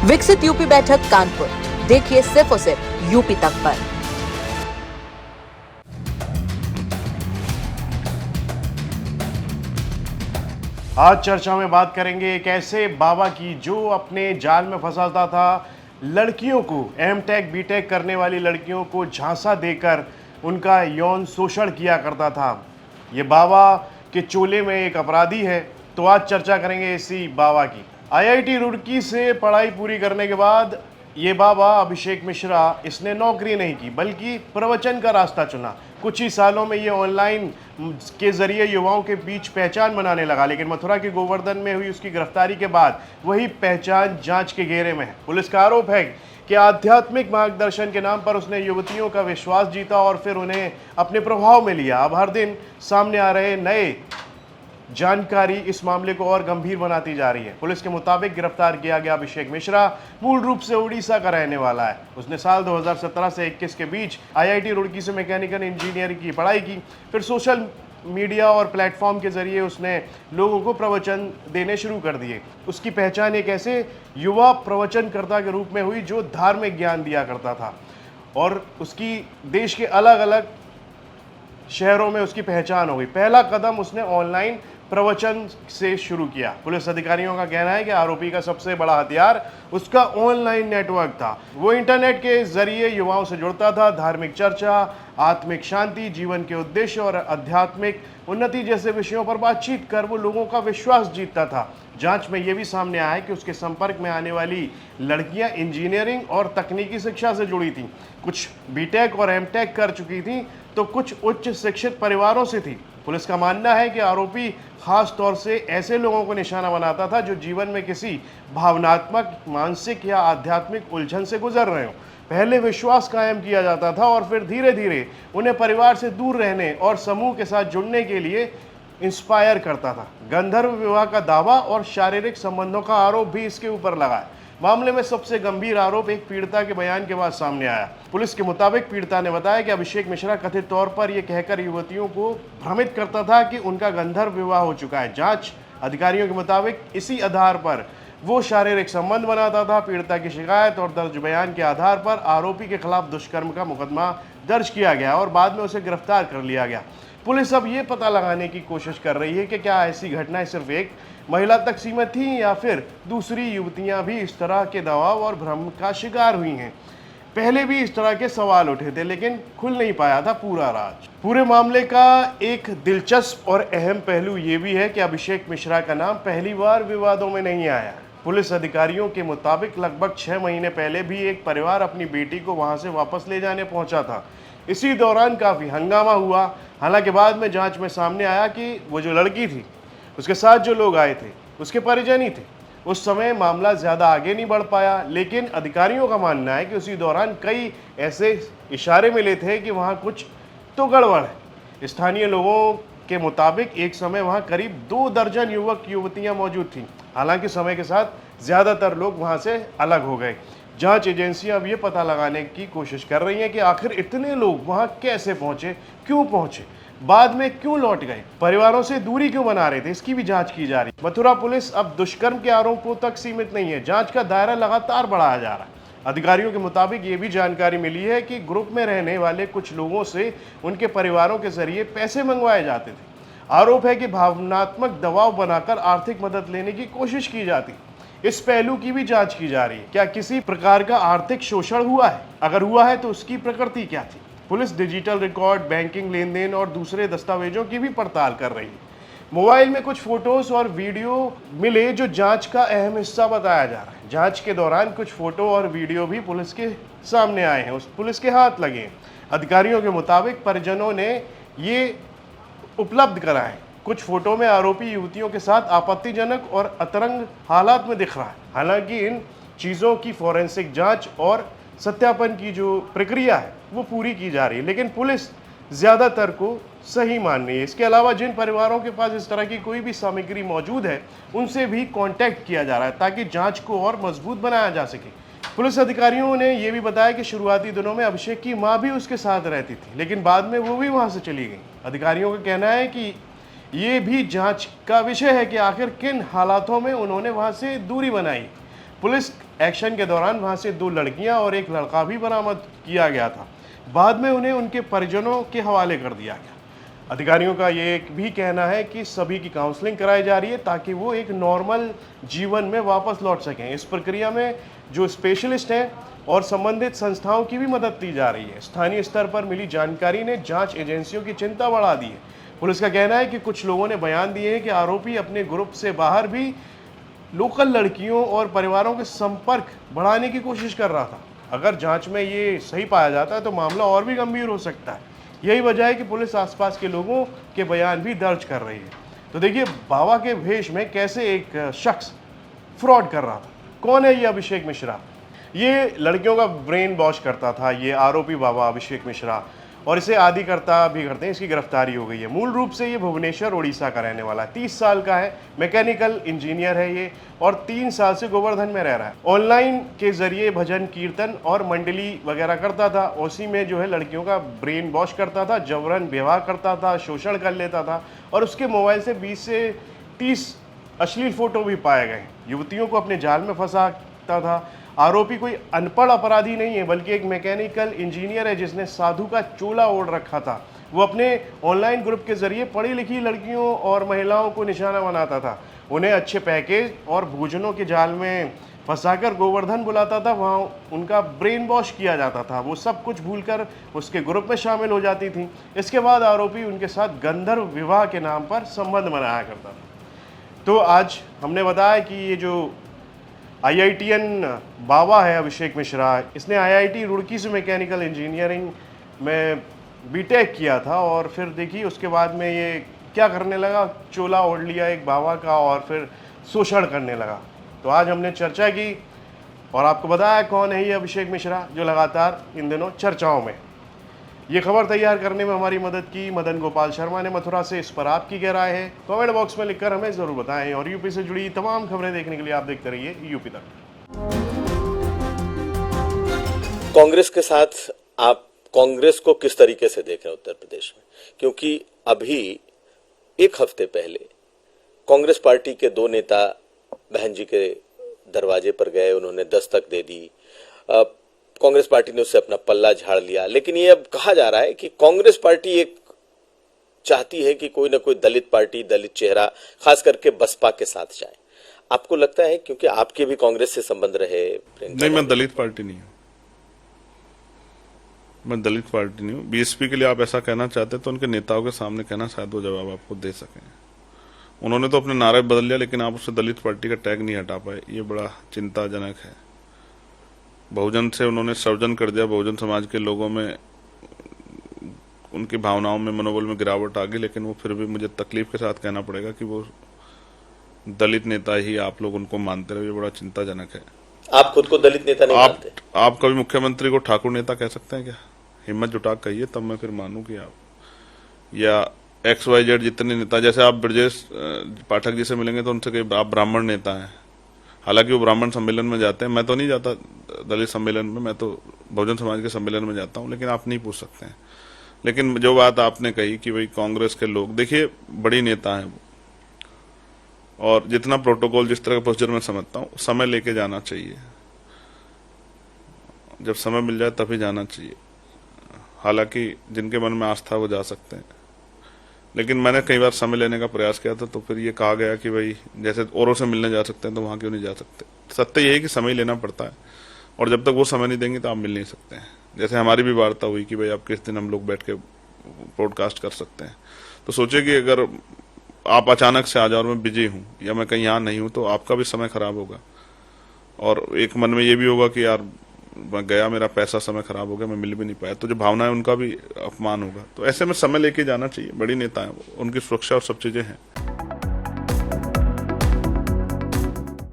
विकसित यूपी बैठक कानपुर, देखिए सिर्फ और सिर्फ यूपी तक पर। आज चर्चा में बात करेंगे एक ऐसे बाबा की जो अपने जाल में फंसाता था लड़कियों को, एमटेक बीटेक करने वाली लड़कियों को झांसा देकर उनका यौन शोषण किया करता था। ये बाबा के चोले में एक अपराधी है, तो आज चर्चा करेंगे इसी बाबा की। आईआईटी रुड़की से पढ़ाई पूरी करने के बाद ये बाबा अभिषेक मिश्रा, इसने नौकरी नहीं की बल्कि प्रवचन का रास्ता चुना। कुछ ही सालों में ये ऑनलाइन के जरिए युवाओं के बीच पहचान बनाने लगा, लेकिन मथुरा के गोवर्धन में हुई उसकी गिरफ्तारी के बाद वही पहचान जांच के घेरे में है। पुलिस का आरोप है कि आध्यात्मिक मार्गदर्शन के नाम पर उसने युवतियों का विश्वास जीता और फिर उन्हें अपने प्रभाव में लिया। अब हर दिन सामने आ रहे नए जानकारी इस मामले को और गंभीर बनाती जा रही है। पुलिस के मुताबिक गिरफ्तार किया गया अभिषेक मिश्रा मूल रूप से उड़ीसा का रहने वाला है। उसने साल 2017 से 21 के बीच आईआईटी रुड़की से मैकेनिकल इंजीनियरिंग की पढ़ाई की। फिर सोशल मीडिया और प्लेटफॉर्म के जरिए उसने लोगों को प्रवचन देने शुरू कर दिए। उसकी पहचान एक ऐसे युवा प्रवचनकर्ता के रूप में हुई जो धार्मिक ज्ञान दिया करता था, और उसकी देश के अलग अलग शहरों में उसकी पहचान हो गई। पहला कदम उसने ऑनलाइन प्रवचन से शुरू किया। पुलिस अधिकारियों का कहना है कि आरोपी का सबसे बड़ा हथियार उसका ऑनलाइन नेटवर्क था। वो इंटरनेट के जरिए युवाओं से जुड़ता था, धार्मिक चर्चा, आत्मिक शांति, जीवन के उद्देश्य और आध्यात्मिक उन्नति जैसे विषयों पर बातचीत कर वो लोगों का विश्वास जीतता था। जांच में यह भी सामने आया है कि उसके संपर्क में आने वाली लड़कियां इंजीनियरिंग और तकनीकी शिक्षा से जुड़ी थीं। कुछ बीटेक और एमटेक कर चुकी थीं, तो कुछ उच्च शिक्षित परिवारों से थी। पुलिस का मानना है कि आरोपी खास तौर से ऐसे लोगों को निशाना बनाता था जो जीवन में किसी भावनात्मक, मानसिक या आध्यात्मिक उलझन से गुजर रहे हों। पहले विश्वास कायम किया जाता था और फिर धीरे धीरे उन्हें परिवार से दूर रहने और समूह के साथ जुड़ने के लिए इंस्पायर करता था। गंधर्व विवाह का दावा और शारीरिक संबंधों का आरोप भी इसके ऊपर लगा है। मामले में सबसे गंभीर आरोप एक पीड़िता के बयान के बाद सामने आया। पुलिस के मुताबिक पीड़िता ने बताया कि अभिषेक मिश्रा कथित तौर पर यह कहकर युवतियों को भ्रमित करता था कि उनका गंधर्व विवाह हो चुका है। जांच अधिकारियों के मुताबिक इसी आधार पर वो शारीरिक संबंध बनाता था। पीड़िता की शिकायत और दर्ज बयान के आधार पर आरोपी के खिलाफ दुष्कर्म का मुकदमा दर्ज किया गया और बाद में उसे गिरफ्तार कर लिया गया। पुलिस अब ये पता लगाने की कोशिश कर रही है कि क्या ऐसी घटनाएं सिर्फ एक महिला तक सीमित थी या फिर दूसरी युवतियां भी इस तरह के दबाव और भ्रम का शिकार हुई हैं। पहले भी इस तरह के सवाल उठे थे, लेकिन खुल नहीं पाया था पूरा राज। पूरे मामले का एक दिलचस्प और अहम पहलू ये भी है कि अभिषेक मिश्रा का नाम पहली बार विवादों में नहीं आया। पुलिस अधिकारियों के मुताबिक लगभग 6 महीने पहले भी एक परिवार अपनी बेटी को वहां से वापस ले जाने पहुंचा था। इसी दौरान काफी हंगामा हुआ। हालांकि बाद में जांच में सामने आया कि वो जो लड़की थी, उसके साथ जो लोग आए थे, उसके परिजन ही थे। उस समय मामला ज़्यादा आगे नहीं बढ़ पाया, लेकिन अधिकारियों का मानना है कि उसी दौरान कई ऐसे इशारे मिले थे कि वहाँ कुछ तो गड़बड़ है। स्थानीय लोगों के मुताबिक एक समय वहाँ करीब 2 दर्जन युवक युवतियाँ मौजूद थीं। हालांकि समय के साथ ज़्यादातर लोग वहाँ से अलग हो गए। जांच एजेंसियां अब ये पता लगाने की कोशिश कर रही हैं कि आखिर इतने लोग वहां कैसे पहुंचे, क्यों पहुंचे, बाद में क्यों लौट गए, परिवारों से दूरी क्यों बना रहे थे, इसकी भी जांच की जा रही है। मथुरा पुलिस अब दुष्कर्म के आरोपों तक सीमित नहीं है, जांच का दायरा लगातार बढ़ाया जा रहा है। अधिकारियों के मुताबिक ये भी जानकारी मिली है कि ग्रुप में रहने वाले कुछ लोगों से उनके परिवारों के जरिए पैसे मंगवाए जाते थे। आरोप है कि भावनात्मक दबाव बनाकर आर्थिक मदद लेने की कोशिश की जाती। इस पहलू की भी जांच की जा रही है। क्या किसी प्रकार का आर्थिक शोषण हुआ है? अगर हुआ है तो उसकी प्रकृति क्या थी? पुलिस डिजिटल रिकॉर्ड, बैंकिंग लेन देन और दूसरे दस्तावेजों की भी पड़ताल कर रही है। मोबाइल में कुछ फोटोज और वीडियो मिले जो जांच का अहम हिस्सा बताया जा रहा है। जांच के दौरान कुछ फोटो और वीडियो भी पुलिस के सामने आए हैं, उस पुलिस के हाथ लगे हैं। अधिकारियों के मुताबिक परिजनों ने ये उपलब्ध कराए। कुछ फोटो में आरोपी युवतियों के साथ आपत्तिजनक और अतरंग हालात में दिख रहा है। हालांकि इन चीज़ों की फॉरेंसिक जांच और सत्यापन की जो प्रक्रिया है वो पूरी की जा रही है, लेकिन पुलिस ज़्यादातर को सही मान रही है। इसके अलावा जिन परिवारों के पास इस तरह की कोई भी सामग्री मौजूद है उनसे भी कांटेक्ट किया जा रहा है ताकि जांच को और मजबूत बनाया जा सके। पुलिस अधिकारियों ने यह भी बताया कि शुरुआती दिनों में अभिषेक की मां भी उसके साथ रहती थी, लेकिन बाद में वो भी वहां से चली गई। अधिकारियों का कहना है कि ये भी जांच का विषय है कि आखिर किन हालातों में उन्होंने वहां से दूरी बनाई। पुलिस एक्शन के दौरान वहां से 2 लड़कियां और 1 लड़का भी बरामद किया गया था। बाद में उन्हें उनके परिजनों के हवाले कर दिया गया। अधिकारियों का ये भी कहना है कि सभी की काउंसलिंग कराई जा रही है ताकि वो एक नॉर्मल जीवन में वापस लौट सकें। इस प्रक्रिया में जो स्पेशलिस्ट हैं और संबंधित संस्थाओं की भी मदद दी जा रही है। स्थानीय स्तर पर मिली जानकारी ने जांच एजेंसियों की चिंता बढ़ा दी है। पुलिस का कहना है कि कुछ लोगों ने बयान दिए हैं कि आरोपी अपने ग्रुप से बाहर भी लोकल लड़कियों और परिवारों के संपर्क बढ़ाने की कोशिश कर रहा था। अगर जांच में ये सही पाया जाता है तो मामला और भी गंभीर हो सकता है। यही वजह है कि पुलिस आसपास के लोगों के बयान भी दर्ज कर रही है। तो देखिए बाबा के भेष में कैसे एक शख्स फ्रॉड कर रहा था। कौन है ये अभिषेक मिश्रा? ये लड़कियों का ब्रेन वॉश करता था, ये आरोपी बाबा अभिषेक मिश्रा, और इसे आदि करता भी करते हैं। इसकी गिरफ्तारी हो गई है। मूल रूप से ये भुवनेश्वर उड़ीसा का रहने वाला है। 30 साल का है, मैकेनिकल इंजीनियर है ये, और 3 साल से गोवर्धन में रह रहा है। ऑनलाइन के जरिए भजन कीर्तन और मंडली वगैरह करता था। उसी में जो है लड़कियों का ब्रेन वॉश करता था, जबरन व्यवहार करता था, शोषण कर लेता था, और उसके मोबाइल से 20 से 30 अश्लील फोटो भी पाए गए। युवतियों को अपने जाल में फंसाता था। आरोपी कोई अनपढ़ अपराधी नहीं है, बल्कि एक मैकेनिकल इंजीनियर है जिसने साधु का चोला ओढ़ रखा था। वो अपने ऑनलाइन ग्रुप के जरिए पढ़ी लिखी लड़कियों और महिलाओं को निशाना बनाता था। उन्हें अच्छे पैकेज और भोजनों के जाल में फंसाकर गोवर्धन बुलाता था। वहाँ उनका ब्रेन वॉश किया जाता था। वो सब कुछ भूलकर उसके ग्रुप में शामिल हो जाती थी। इसके बाद आरोपी उनके साथ गंधर्व विवाह के नाम पर संबंध बनाया करता था। तो आज हमने बताया कि ये जो IITian बाबा है अभिषेक मिश्रा, इसने IIT रुड़की से मैकेनिकल इंजीनियरिंग में बीटेक किया था, और फिर देखिए उसके बाद में ये क्या करने लगा, चोला ओढ़ लिया एक बाबा का और फिर शोषण करने लगा। तो आज हमने चर्चा की और आपको बताया कौन है ये अभिषेक मिश्रा, जो लगातार इन दिनों चर्चाओं में। ये खबर तैयार करने में हमारी मदद की मदन गोपाल शर्मा ने मथुरा से। इस पर आपकी क्या राय है कमेंट बॉक्स में लिखकर हमें ज़रूर बताएं। और यूपी से जुड़ी तमाम खबरें देखने के लिए आप देखते रहिए यूपी तक। कांग्रेस के साथ आप कांग्रेस को किस तरीके से देख रहे हैं उत्तर प्रदेश में? क्योंकि अभी 1 हफ्ते पहले कांग्रेस पार्टी के 2 नेता बहन जी के दरवाजे पर गए, उन्होंने दस्तक दे दी। कांग्रेस पार्टी ने उससे अपना पल्ला झाड़ लिया, लेकिन ये अब कहा जा रहा है कि कांग्रेस पार्टी एक चाहती है कि कोई ना कोई दलित पार्टी, दलित चेहरा खास करके बसपा के साथ जाए। आपको लगता है, क्योंकि आपके भी कांग्रेस से संबंध रहे? नहीं, मैं दलित पार्टी नहीं हूं। मैं दलित पार्टी नहीं हूं। बीएसपी के लिए आप ऐसा कहना चाहते तो उनके नेताओं के सामने कहना, शायद वो जवाब आपको दे सकें। उन्होंने तो अपने नारे बदल लिया, लेकिन आप उससे दलित पार्टी का टैग नहीं हटा पाए। ये बड़ा चिंताजनक है। बहुजन से उन्होंने सर्जन कर दिया। बहुजन समाज के लोगों में, उनकी भावनाओं में, मनोबल में गिरावट आ गई, लेकिन वो फिर भी मुझे तकलीफ के साथ कहना पड़ेगा कि वो दलित नेता ही आप लोग उनको मानते रहे। ये बड़ा चिंताजनक है। आप खुद को दलित नेता नहीं मानते? आप कभी मुख्यमंत्री को ठाकुर नेता कह सकते हैं क्या? हिम्मत जुटा कहिए, तब मैं फिर मानूं कि आप, या XYZ जितने नेता, जैसे आप ब्रजेश पाठक जी से मिलेंगे तो उनसे कहीं आप ब्राह्मण नेता हैं। हालांकि वो ब्राह्मण सम्मेलन में जाते हैं, मैं तो नहीं जाता दलित सम्मेलन में, मैं तो बहुजन समाज के सम्मेलन में जाता हूं, लेकिन आप नहीं पूछ सकते हैं। लेकिन जो बात आपने कही कि भाई कांग्रेस के लोग, देखिए बड़ी नेता हैं वो, और जितना प्रोटोकॉल, जिस तरह का प्रोसीजर मैं समझता हूँ, समय लेके जाना चाहिए। जब समय मिल जाए तभी जाना चाहिए। हालांकि जिनके मन में आस्था वो जा सकते हैं, लेकिन मैंने कई बार समय लेने का प्रयास किया था, तो फिर ये कहा गया कि भाई जैसे औरों से मिलने जा सकते हैं तो वहां क्यों नहीं जा सकते। सत्य यही है कि समय लेना पड़ता है, और जब तक वो समय नहीं देंगे तो आप मिल नहीं सकते हैं। जैसे हमारी भी वार्ता हुई कि भाई आप किस दिन हम लोग बैठ के पॉडकास्ट कर सकते हैं, तो सोचे कि अगर आप अचानक से आ जाओ और मैं बिजी हूँ या मैं कहीं यहाँ नहीं हूँ तो आपका भी समय खराब होगा, और एक मन में ये भी होगा कि यार मैं गया, मेरा पैसा समय खराब हो गया, मैं मिल भी नहीं पाया, तो जो भावना है उनका भी अपमान होगा। तो ऐसे में समय लेके जाना चाहिए। बड़ी नेता है, उनकी सुरक्षा और सब चीजें हैं।